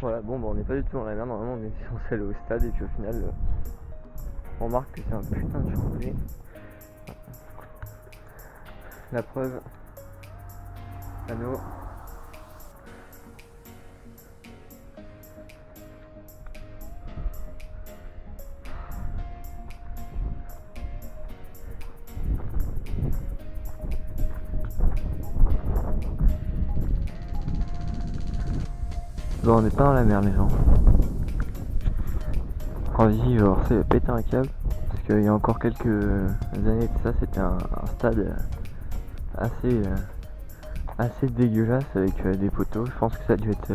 Voilà, bon bah on n'est pas du tout dans la merde, normalement on est censé aller au stade et puis au final on remarque que c'est un putain de championnat. La preuve, panneau. Bon, on n'est pas dans la merde les gens. Ravi, alors c'est péter un câble. Parce qu'il y a encore quelques années de ça, c'était un stade assez dégueulasse avec des poteaux. Je pense que ça a dû être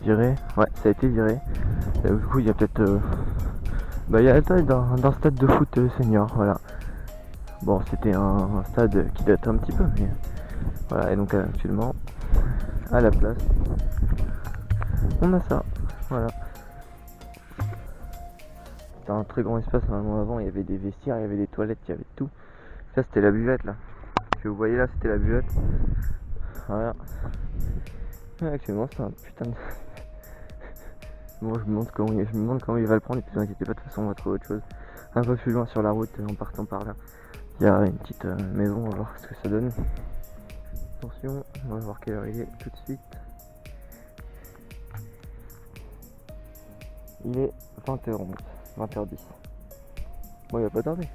viré. Ouais, ça a été viré. Et du coup, il y a peut-être. Il y a la taille d'un stade de foot senior, voilà. Bon, c'était un stade qui date un petit peu, mais voilà. Et donc, actuellement, à la place, on a ça, voilà. C'était un très grand espace normalement avant, il y avait des vestiaires, il y avait des toilettes, il y avait tout. Ça c'était la buvette là. Ce que vous voyez là c'était la buvette. Voilà. Et actuellement c'est un putain de... Bon je me demande comment il va le prendre et puis ne vous inquiétez pas, de toute façon on va trouver autre chose. Un peu plus loin sur la route en partant par là. Il y a une petite maison, on va voir ce que ça donne. Attention, on va voir quelle heure il est tout de suite. Il est 20h11. 20h10. Bon, il va pas tarder.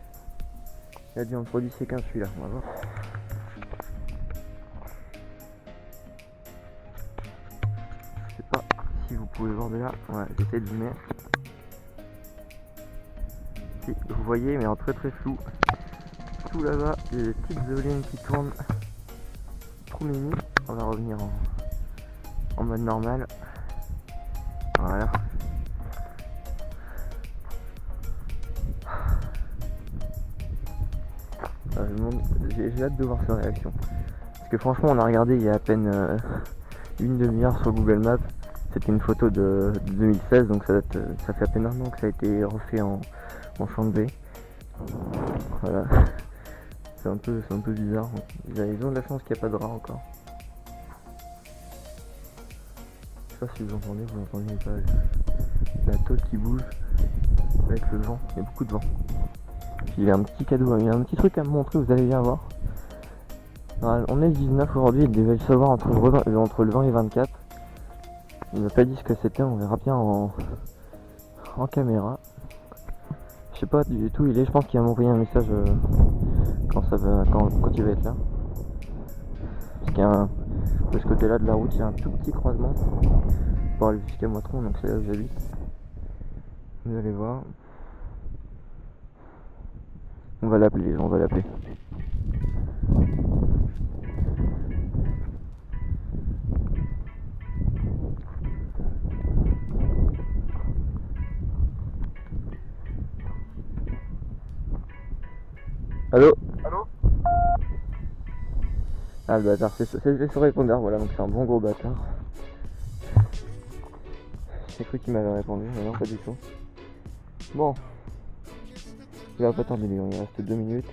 Il a dit entre 10 et 15 celui-là, on va voir. Je sais pas si vous pouvez voir de là. Ouais, j'essaie de zoomer. Si, vous voyez, mais en très très flou. Tout là-bas, il y a des petites éoliennes qui tournent. Trop mimi. On va revenir en mode normal. Voilà. J'ai hâte de voir sa réaction. Parce que franchement on a regardé il y a à peine une demi-heure sur Google Maps. C'était une photo de 2016, donc ça fait à peine un an que ça a été refait en champ de baie. Voilà. C'est un peu bizarre. Ils ont de la chance qu'il n'y a pas de rats encore. Je sais pas si vous entendez pas la tôle qui bouge avec le vent. Il y a beaucoup de vent. Il y a un petit cadeau, il y a un petit truc à me montrer, vous allez bien voir. Alors, on est le 19 aujourd'hui, il devait le savoir entre le 20 et 24. Il m'a pas dit ce que c'était, on verra bien en caméra. Je sais pas du tout, je pense qu'il va m'envoyer un message quand il va être là. Parce qu'il y a de ce côté là de la route, il y a un tout petit croisement pour aller jusqu'à Moitron, donc c'est là où j'habite. Vous allez voir. On va l'appeler. Allô? Ah le bâtard, c'est sur répondeur, voilà, donc c'est un bon gros bâtard. J'ai cru qu'il m'avait répondu, mais non, pas du tout. Bon. Il va pas tarder, il reste 2 minutes.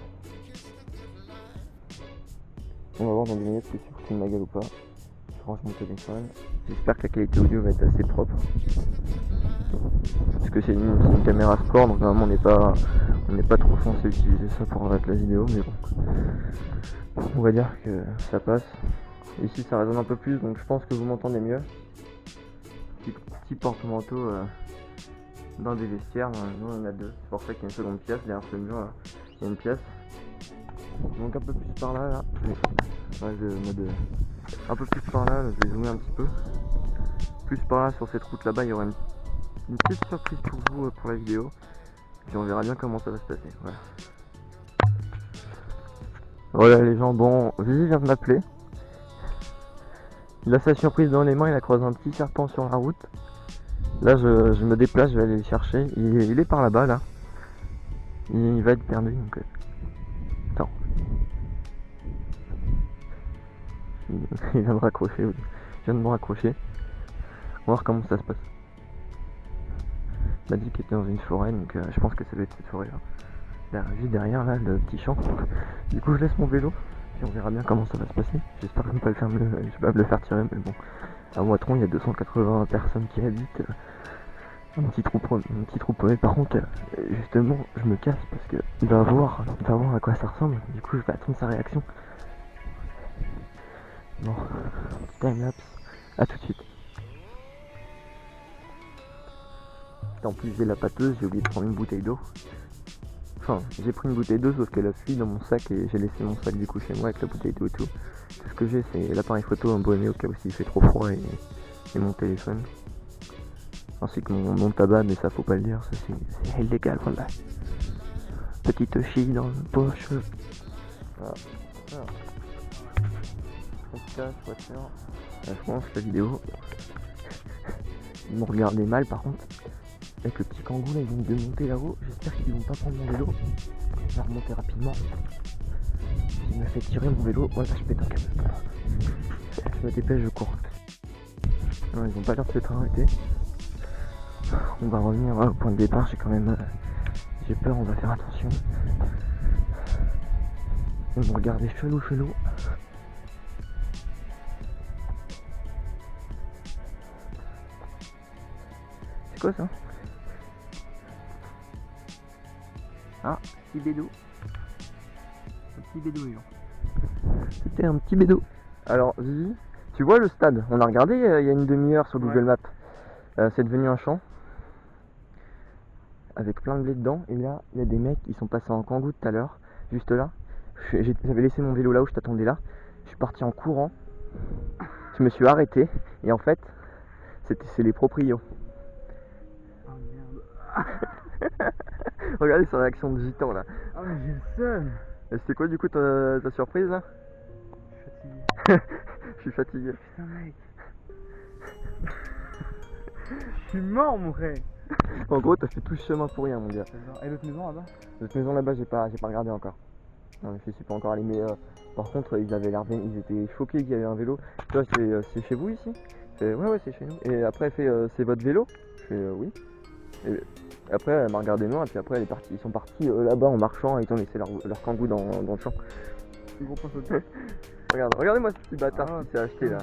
On va voir dans 2 minutes si c'est foutu de ma gueule ou pas. Je range mon téléphone. J'espère que la qualité audio va être assez propre. Parce que c'est une caméra sport, donc normalement on n'est pas trop censé utiliser ça pour avec la vidéo, mais bon. On va dire que ça passe. Ici ça résonne un peu plus, donc je pense que vous m'entendez mieux. Petit porte-manteau dans des vestiaires, nous on en a deux, c'est pour ça qu'il y a une seconde pièce, derrière ce mur là, il y a une pièce. Donc un peu plus par là, un peu plus par là, je vais zoomer un petit peu. Plus par là sur cette route là-bas, il y aura une petite surprise pour vous pour la vidéo. Puis on verra bien comment ça va se passer. Voilà. Voilà les gens, bon, Vivi vient de m'appeler. Il a sa surprise dans les mains, il a croisé un petit serpent sur la route. Là je me déplace, je vais aller le chercher. Il est par là-bas là. Il va être perdu donc. Attends. Il vient de raccrocher. Je viens de me raccrocher. On va voir comment ça se passe. Il m'a dit qu'il était dans une forêt, donc je pense que ça doit être cette forêt là. Juste derrière là, le petit champ. Du coup je laisse mon vélo, puis on verra bien comment ça va se passer. J'espère que je vais pas me le faire tirer, mais bon. À Moitron, il y a 280 personnes qui habitent. Un petit trou paumé. Par contre, justement, je me casse parce que il va voir à quoi ça ressemble. Du coup, je vais attendre sa réaction. Bon, timelapse. À tout de suite. En plus, j'ai la pâteuse, j'ai oublié de prendre une bouteille d'eau. Enfin, j'ai pris une bouteille d'eau, sauf qu'elle a fui dans mon sac et j'ai laissé mon sac du coup chez moi avec la bouteille d'eau et tout. Tout ce que j'ai, c'est l'appareil photo, un bonnet au cas où s'il fait trop froid et mon téléphone. Ainsi que mon nom de tabac, mais ça faut pas le dire, ça c'est illégal, voilà. Petite chie dans la poche. Voilà. Je pense la vidéo. Ils m'ont regardé mal par contre. Avec le petit kangou là, ils vont me monter là-haut. J'espère qu'ils vont pas prendre mon vélo. Je vais remonter rapidement. Il m'a fait tirer mon vélo. Voilà, je pète un câble. Je me dépêche, je cours. Non, ils ont pas l'air de s'être arrêtés. On va revenir au point de départ. J'ai peur, on va faire attention. Ils vont regarder chelou. C'est quoi ça? Ah, petit bédo. Un petit bédo, les gens. C'était un petit bédo. Alors, Zizi, tu vois le stade? On a regardé il y a une demi-heure sur Google Maps. C'est devenu un champ. Avec plein de blé dedans. Et là, il y a des mecs qui sont passés en kangou tout à l'heure. Juste là. J'avais laissé mon vélo là où je t'attendais là. Je suis parti en courant. Je me suis arrêté. Et en fait, c'est les proprios. Oh merde. Regardez sa réaction de gitan là. Ah mais j'ai le seum. Et c'était quoi du coup ta surprise là? Je suis fatigué. Je suis fatigué. Putain mec. Je suis mort mon frère. En gros t'as fait tout ce chemin pour rien mon gars. Et l'autre maison là-bas? L'autre maison là-bas j'ai pas regardé encore. Non je suis pas encore allé mais par contre ils avaient l'air bien, ils étaient choqués qu'il y avait un vélo. Tu vois c'est chez vous ici? Ouais c'est chez nous. Et après elle fait c'est votre vélo? Je fais oui. Et après elle m'a regardé moi et puis après ils sont partis là-bas en marchant et ils ont laissé leur kangou dans le champ. Gros point sauté. Regardez-moi ce petit bâtard Ah, qui s'est acheté là.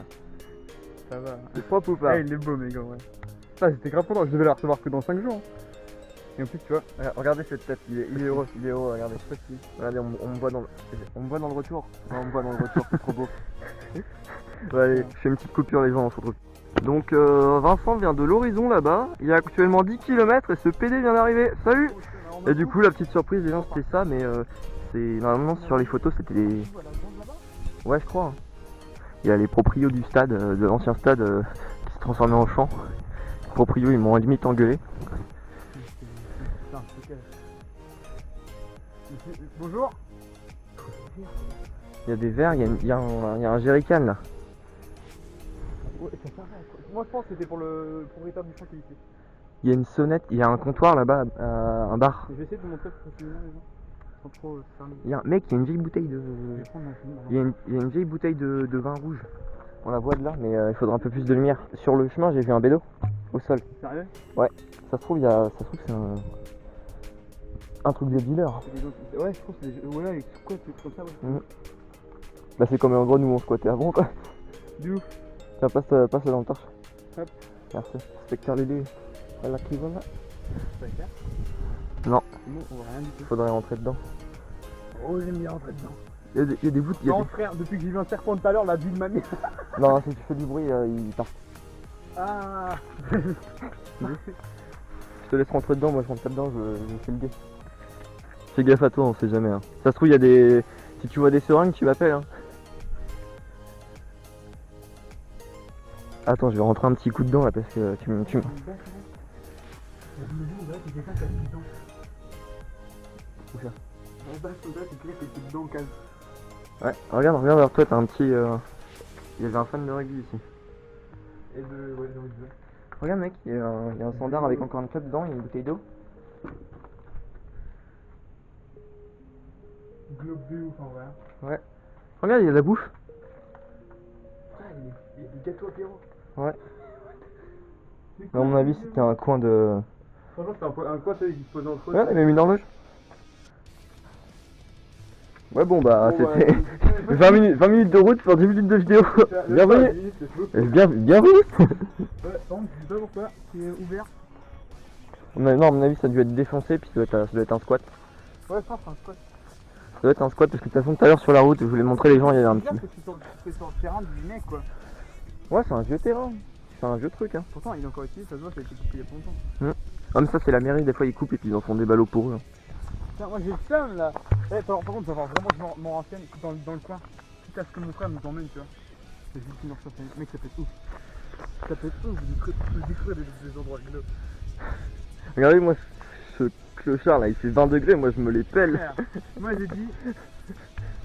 Ça va. C'est propre ou pas? Eh, il est beau mec en vrai. Ah j'étais grave content, je devais la recevoir que dans 5 jours. Et en plus tu vois. Regardez cette tête, il est heureux, regardez. Regardez, on me voit dans le retour. Ouais, on me voit dans le retour, c'est trop beau. Ouais, allez, je fais une petite coupure les gens, on se retrouve. Donc Vincent vient de l'horizon là-bas, il y a actuellement 10 km et ce PD vient d'arriver. Salut! Et du coup la petite surprise des gens c'était ça, mais c'est normalement sur les photos c'était des... Ouais je crois. Il y a les proprios du stade, de l'ancien stade qui se transformait en champ. Les proprios ils m'ont limite engueulé. Bonjour. Il y a des verres, il y a un jerrycan là. Ouais, ça sert à quoi? Moi je pense que c'était pour le propriétaire du champ qui est ici. Il y a une sonnette, il y a un comptoir là-bas, un bar. Je vais essayer de te montrer précisément les gens. Sans trop fermer. Il y a un mec, il y a une vieille bouteille de... Je vais prendre ma film. Il y a une vieille bouteille de vin rouge. On la voit de là, mais il faudra un peu plus de lumière. Sur le chemin, j'ai vu un bédo au sol. Sérieux? Ça se trouve, que c'est un truc de dealer. Ouais, je pense que c'est des... Ouais, avec quoi, c'est comme ça, ouais. Bah c'est comme en gros nous on squattait avant quoi. Du ouf. Tiens, passe dans le torche. Hop. Merci. Spectre Lulu. Voilà qui va là. Ça éclaire? Non. Non, on voit rien du tout. Faudrait rentrer dedans. Oh, j'aime bien rentrer dedans. Il y a des bouts. Non, frère, depuis que j'ai vu un serpent tout à l'heure, la vie de ma mère. Non, si tu fais du bruit, il part. Ah. Je te laisse rentrer dedans, moi je rentre pas dedans, je fais le gay. Fais gaffe à toi, on sait jamais. Hein. Ça se trouve, il y a des... Si tu vois des seringues, tu m'appelles. Hein. Attends, je vais rentrer un petit coup dedans là parce que tu me... Où ça? Ouais, regarde vers toi, t'as un petit... Il y avait un fan de rugby ici. Et de... Ouais, de rugby. Regarde mec, il y a un standard avec encore une clope dedans, il y a une bouteille d'eau. Globe de ouf en vrai. Ouais. Regarde, il y a de la bouffe. Ah, il y a des gâteaux apéro. Ouais. Mais à mon avis, c'était un coin de... Franchement, c'est un coin qui se posait entre eux. Ouais, il y a même une horloge. Ouais, bon, bah, Bon, c'était 20 minutes de route pour 10 minutes de vidéo. Bienvenue. Bienvenue. Ouais, par contre, je sais pas pourquoi, c'est ouvert. Non, à mon avis, ça a dû être défoncé, puis ça doit être un squat. Ouais, je pense que c'est un squat. Ça doit être un squat, parce que de toute façon, tout à l'heure sur la route, je voulais montrer les gens, il y avait un C'est petit. bizarre que tu es sur le terrain du mec, quoi. Ouais, c'est un vieux terrain. C'est un vieux truc, hein. Pourtant, il est encore utilisé, ça se voit, ça a été coupé il y a pas longtemps. Ah, mais ça, c'est la mairie, des fois, ils coupent et puis ils en font des ballots pour eux. Putain, moi j'ai le seum là. Eh, par contre, il va falloir vraiment que je m'en renseigne dans le coin. Quitte à ce que mon frère nous emmène, tu vois. C'est juste une heure, ça fait. Mec, ça peut être ouf. Ça peut être ouf de découvrir des endroits glauques. Regardez, moi, ce clochard là, il fait 20 degrés, moi je me les pèle. Frère, moi j'ai dit.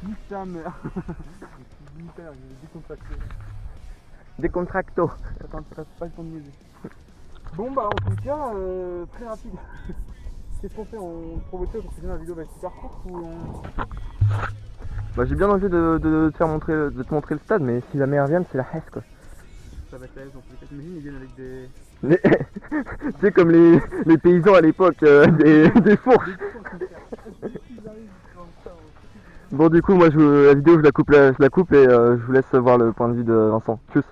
Nique ta mère. Nique ta mère, j'ai décontracté. Décontracto. Attends, t'as pas le temps de m'aider. Bon, bah en tout cas, très rapide. Qu'est-ce qu'on fait? On trouve autre chose pour finir la vidéo va être super courte ou on. Bah, j'ai bien envie de te faire montrer, de te montrer le stade, mais si la mer vient, c'est la hesse quoi. Ça va être à l'aise dans tous les cas. T'imagines, ils viennent avec des. Tu sais, comme les paysans à l'époque, des fourches. Bon, du coup, moi, la vidéo, je la coupe et je vous laisse voir le point de vue de Vincent. Tchuss.